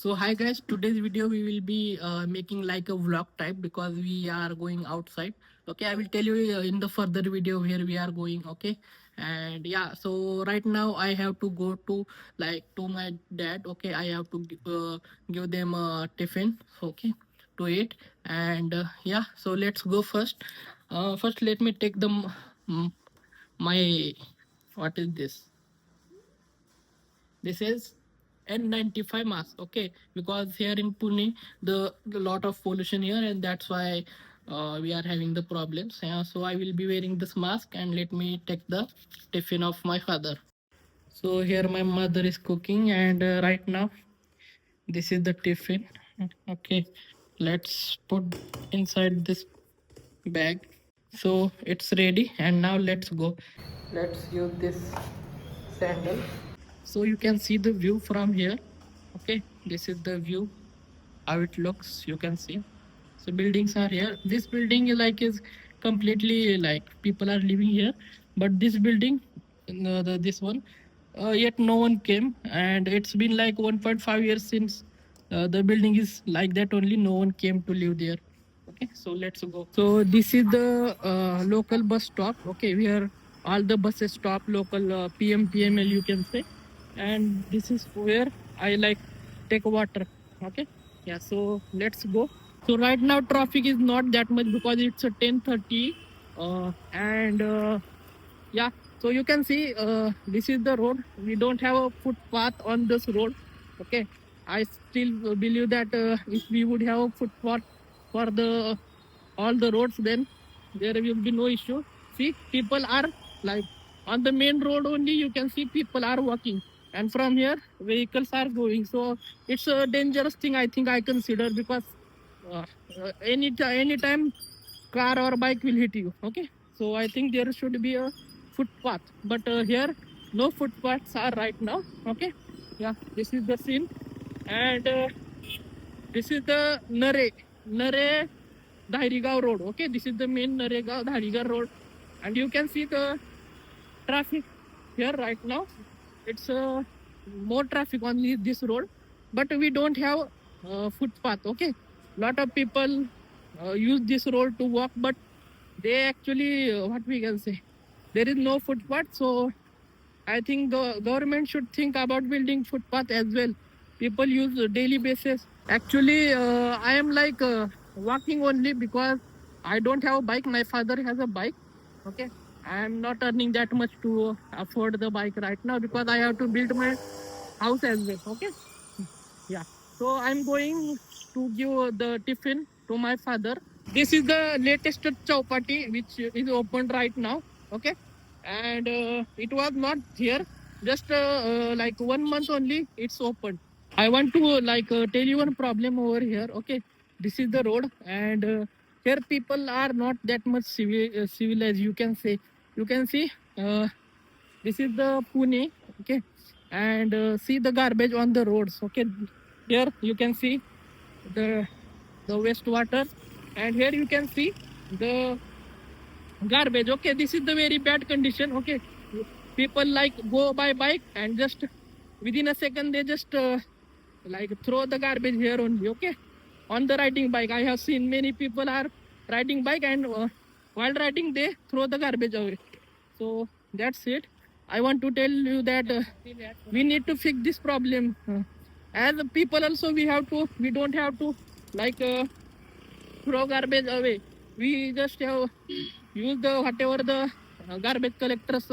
So hi guys, today's video we will be making like a vlog type because we are going outside. Okay, I will tell you in the further video where we are going. Okay, and yeah, so right now I have to go to to my dad. Okay, I have to give them a tiffin. Okay, to eat, and yeah, so let's go first. First let me take mm, my what is this? This is N95 mask. Okay, because here in Pune the lot of pollution here, and that's why we are having the problems. Yeah, so I will be wearing this mask, and let me take the tiffin of my father. So here my mother is cooking, and right now this is the tiffin. Okay, let's put inside this bag. So it's ready, and now let's go. Let's use this sandal. So you can see the view from here. Okay, this is the view how it looks. You can see. So buildings are here. This building is completely like people are living here, but this building, this one, yet no one came, and it's been like 1.5 years since the building is like that. Only no one came to live there. Okay, so let's go. So this is the local bus stop. Okay, where all the buses stop. Local PMPML you can say, and this is where I take water. Okay, yeah. So let's go. So right now traffic is not that much because it's a 10:30, and yeah. So you can see this is the road. We don't have a footpath on this road. Okay, I still believe that if we would have a footpath for the all the roads, then there will be no issue. See, people are like on the main road only. You can see people are walking, and from here vehicles are going. So it's a dangerous thing. I think I consider because uh, anytime car or bike will hit you. Okay, so I think there should be a footpath, but here no footpaths are right now. Okay, yeah, this is the scene, and this is the Nare Dharigaon road. Okay, this is the main Naregaon Dharigaon road, and you can see the traffic here right now. It's more traffic on this road, but we don't have footpath. Okay, lot of people use this road to walk, but they actually what we can say, there is no footpath. So I think the government should think about building footpath as well. People use daily basis. Actually, I am walking only because I don't have a bike. My father has a bike. Okay, I am not earning that much to afford the bike right now because I have to build my house as well. Okay, yeah. So I'm going to give the tiffin to my father. This is the latest chowpati which is opened right now. Okay, and it was not here. Just 1 month only it's opened. I want to tell you one problem over here. Okay, this is the road, and here people are not that much civilized. You can say, you can see. This is the Pune. Okay, and see the garbage on the roads. Okay, here you can see the wastewater, and here you can see the garbage. Okay, this is the very bad condition. Okay, people go by bike and just within a second they just throw the garbage here only. Okay, on the riding bike I have seen many people are riding bike, and while riding they throw the garbage away. So that's it. I want to tell you that we need to fix this problem. As a people also we don't have to like throw garbage away. We just have use the whatever the garbage collectors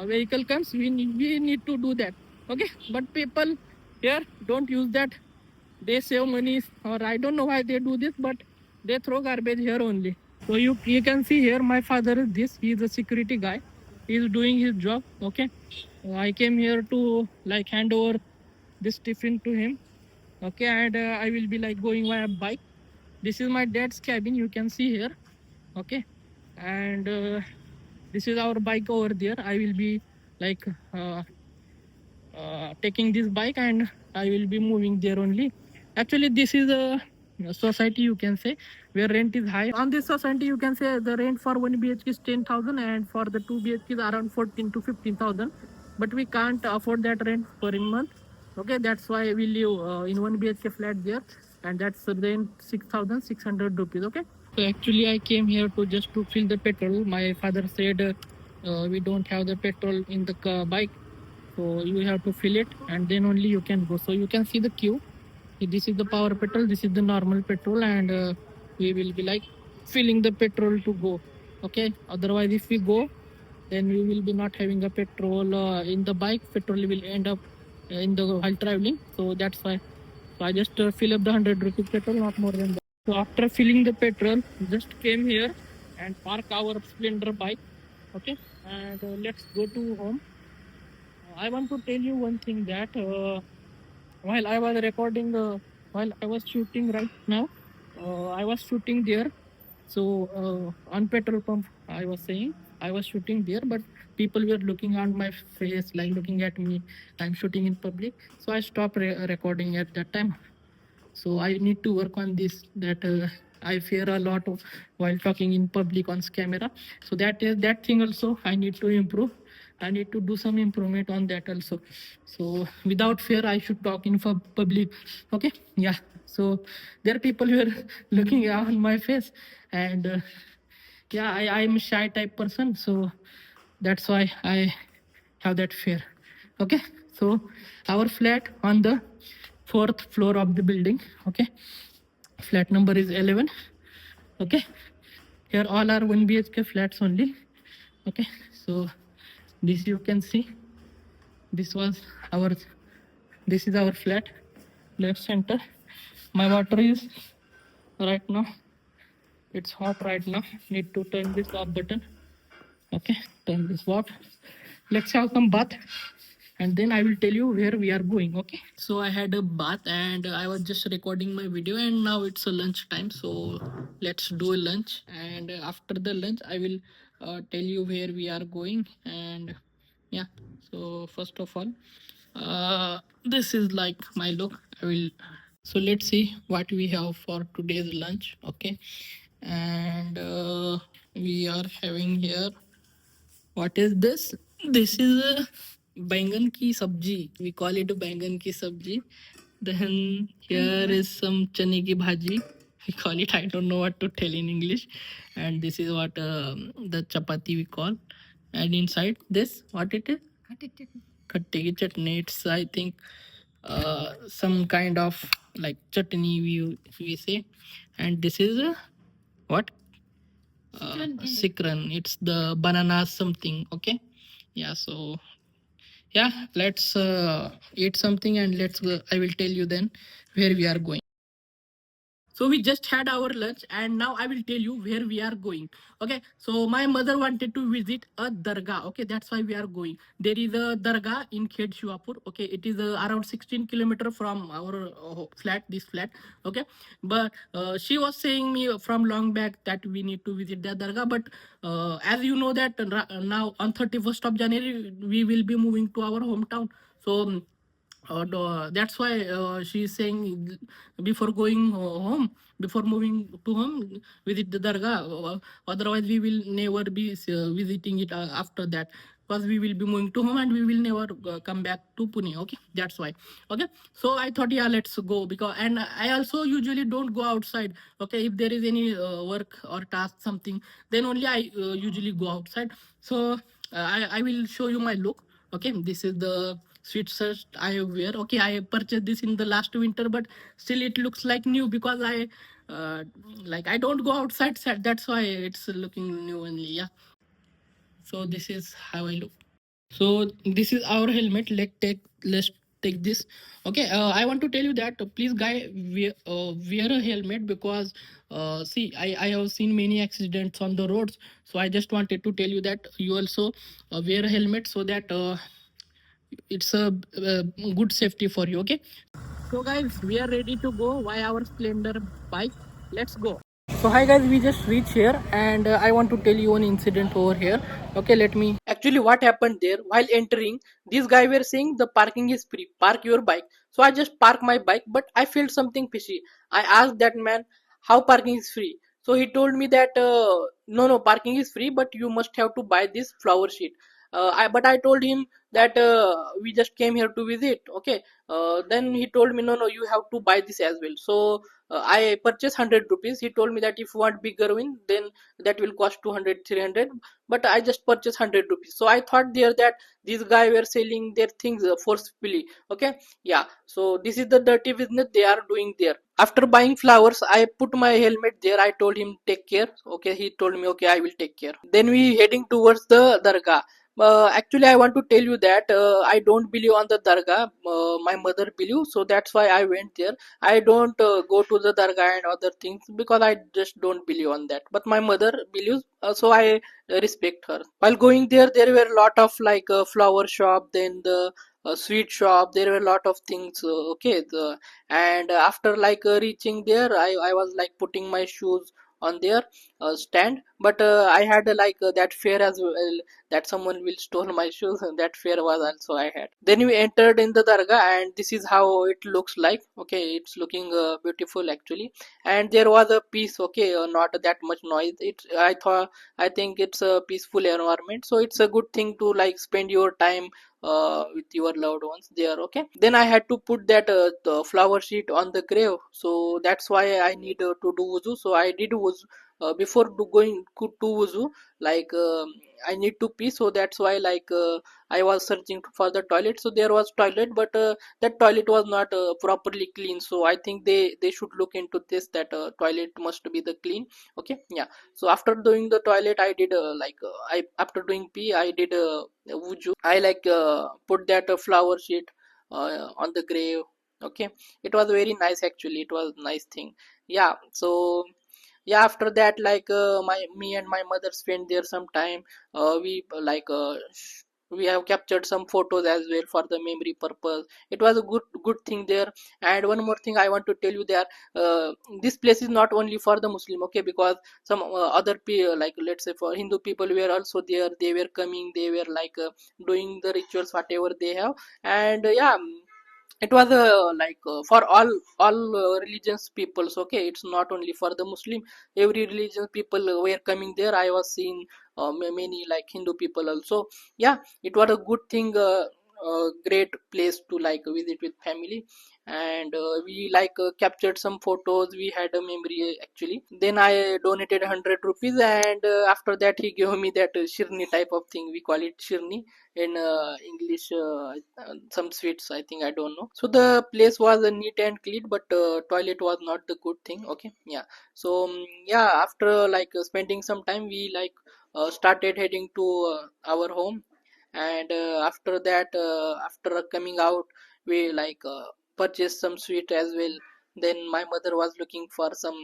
vehicle comes. We need to do that. Okay, but people here don't use that. They save money, or I don't know why they do this, but they throw garbage here only. So you can see here my father is this. He is a security guy. He is doing his job. Okay, I came here to hand over this tiffin to him. Okay, and I will be going via bike. This is my dad's cabin. You can see here. Okay, and this is our bike over there. I will be like uh, taking this bike, and I will be moving there only. Actually, this is a society, you can say, where rent is high. On this society, you can say the rent for 1 BHK is 10,000, and for the 2 BHK is around 14 to 15,000. But we can't afford that rent per month. Okay, that's why we live in 1 BHK flat there, and that's rent 6,600 rupees. Okay. So actually, I came here to just to fill the petrol. My father said we don't have the petrol in the bike, so you have to fill it, and then only you can go. So you can see the queue. This is the power petrol. This is the normal petrol, and we will be like filling the petrol to go. Okay. Otherwise, if we go, then we will be not having a petrol in the bike. Petrol will end up in the while traveling. So that's why. So I just fill up the 100 rupees petrol, not more than that. So after filling the petrol, just came here and park our Splendor bike. Okay, and let's go to home. I want to tell you one thing that while I was recording, while I was shooting right now, I was shooting there. So on petrol pump, I was saying I was shooting there, but people were looking on my face, like looking at me. I'm shooting in public, so I stopped recording at that time. So I need to work on this. That I fear a lot of while talking in public on camera. So that is that thing also I need to improve. I need to do some improvement on that also. So without fear, I should talk in public. Okay, yeah. So there people were looking on my face, and yeah, I'm a shy type person. So that's why I have that fear. Okay, so our flat on the fourth floor of the building. Okay, flat number is 11. Okay, here all are 1 BHK flats only. Okay, so this you can see, this was our, this is our flat, left center. My water is right now, it's hot right now. Need to turn this off button. Okay, turn this off. Let's have some bath, and then I will tell you where we are going. Okay, so I had a bath and I was just recording my video, and now it's a lunch time. So let's do a lunch, and after the lunch I will tell you where we are going. And yeah, so first of all, this is like my look. I will, so let's see what we have for today's lunch. Okay, and we are having here, what is this? This is a bangan ki sabji. We call it a bangan ki sabji. Then here is some chane ki bhaji. We call it, I don't know what to tell in English. And this is what the chapati we call. And inside this, what it is? Khatte ki chutney. It's, I think, some kind of like chutney we say. And this is what? Sikran. It's the banana something. Okay. Yeah. So yeah, let's eat something, and let's go. I will tell you then where we are going. So we just had our lunch, and now I will tell you where we are going. Okay, so my mother wanted to visit a dargah. Okay, that's why we are going. There is a dargah in Khed Shivapur. Okay, it is around 16 kilometer from our flat, this flat. Okay, but she was saying me from long back that we need to visit the dargah. But as you know that now on 31st of January we will be moving to our hometown. So no, that's why she's saying before going home, before moving to home, visit the dargah. Otherwise, we will never be visiting it after that, because we will be moving to home and we will never come back to Pune. Okay, that's why. Okay, so I thought, yeah, let's go, because and I also usually don't go outside. Okay, if there is any work or task something, then only I usually go outside. So I will show you my look. Okay, this is the sweet shirt I wear. Okay, I purchased this in the last winter, but still it looks like new, because I like I don't go outside. That's why it's looking new only. Yeah. So this is how I look. So this is our helmet. Let's take this. Okay, I want to tell you that please, guy, wear a helmet, because see, I have seen many accidents on the roads. So I just wanted to tell you that you also wear a helmet, so that it's a good safety for you. Okay, so guys, we are ready to go via our Splendor bike. Let's go. So hi guys, we just reached here, and I want to tell you an incident over here. Okay, let me. Actually, what happened there while entering, these guys were saying the parking is free. Park your bike. So I just parked my bike, but I felt something fishy. I asked that man how parking is free. So he told me that no, parking is free, but you must have to buy this flower sheet. but I told him that we just came here to visit. Okay. Then he told me, no, no, you have to buy this as well. So I purchased 100 rupees. He told me that if you want bigger one, then that will cost 200, 300. But I just purchased 100 rupees. So I thought there that these guys were selling their things forcefully. Okay. Yeah. So this is the dirty business they are doing there. After buying flowers, I put my helmet there. I told him take care. Okay. He told me, okay, I will take care. Then we heading towards the dargah. Actually, I want to tell you that I don't believe on the dargah. My mother believes, so that's why I went there. I don't go to the dargah and other things because I just don't believe on that. But my mother believes, so I respect her. While going there, there were a lot of like flower shop, then the sweet shop. There were a lot of things. Okay, and after like reaching there, I was like putting my shoes on their stand, but I had like that fear as well that someone will steal my shoes, and that fear was also I had. Then we entered in the dargah, and this is how it looks like. Okay, it's looking beautiful actually, and there was a peace. Okay, not that much noise. I think it's a peaceful environment, so it's a good thing to like spend your time with your loved ones there. Okay, then I had to put that the flower sheet on the grave, so that's why I need to do wuzu. So I did wuzu before going to wuzu. Like I need to pee, so that's why like I was searching for the toilet. So there was toilet, but that toilet was not properly clean. So I think they should look into this, that toilet must be the clean. Okay, yeah. So after doing the toilet, I did I after doing pee, I did wuju. I like put that flower sheet on the grave. Okay, it was very nice actually. It was nice thing. Yeah. So yeah, after that like my me and my mother spent there some time. We have captured some photos as well for the memory purpose. It was a good thing there. And one more thing I want to tell you there, this place is not only for the Muslim. Okay, because some other people, like let's say for Hindu people, were also there. They were coming, they were like doing the rituals whatever they have. And yeah, it was for all religions peoples. Okay, it's not only for the Muslim. Every religion people were coming there. I was seeing many like Hindu people also. Yeah, it was a good thing, great place to like visit with family. And we like captured some photos. We had a memory actually. Then I donated 100 rupees, and after that he gave me that shirni type of thing. We call it shirni in English, some sweets, I think, I don't know. So the place was neat and clean, but toilet was not the good thing. Okay, yeah. So yeah, after like spending some time, we like started heading to our home. And after that, after coming out, we like purchased some sweet as well. Then my mother was looking for some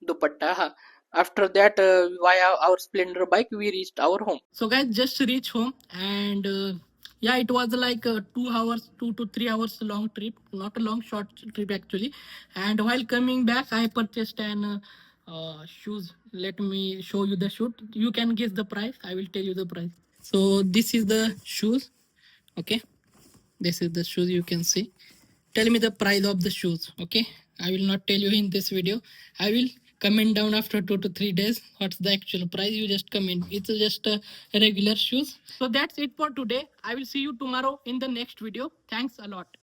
dupatta. After that, via our splendor bike, we reached our home. So guys, just reach home. And yeah, it was like 2 hours, 2 to 3 hours long trip, not a long short trip actually. And while coming back, I purchased an shoes. Let me show you the shoe. You can guess the price. I will tell you the price. So this is the shoes. Okay, this is the shoes you can see. Tell me the price of the shoes. Okay, I will not tell you in this video. I will comment down after 2 to 3 days what's the actual price. You just comment. It's just a regular shoes. So that's it for today. I will see you tomorrow in the next video. Thanks a lot.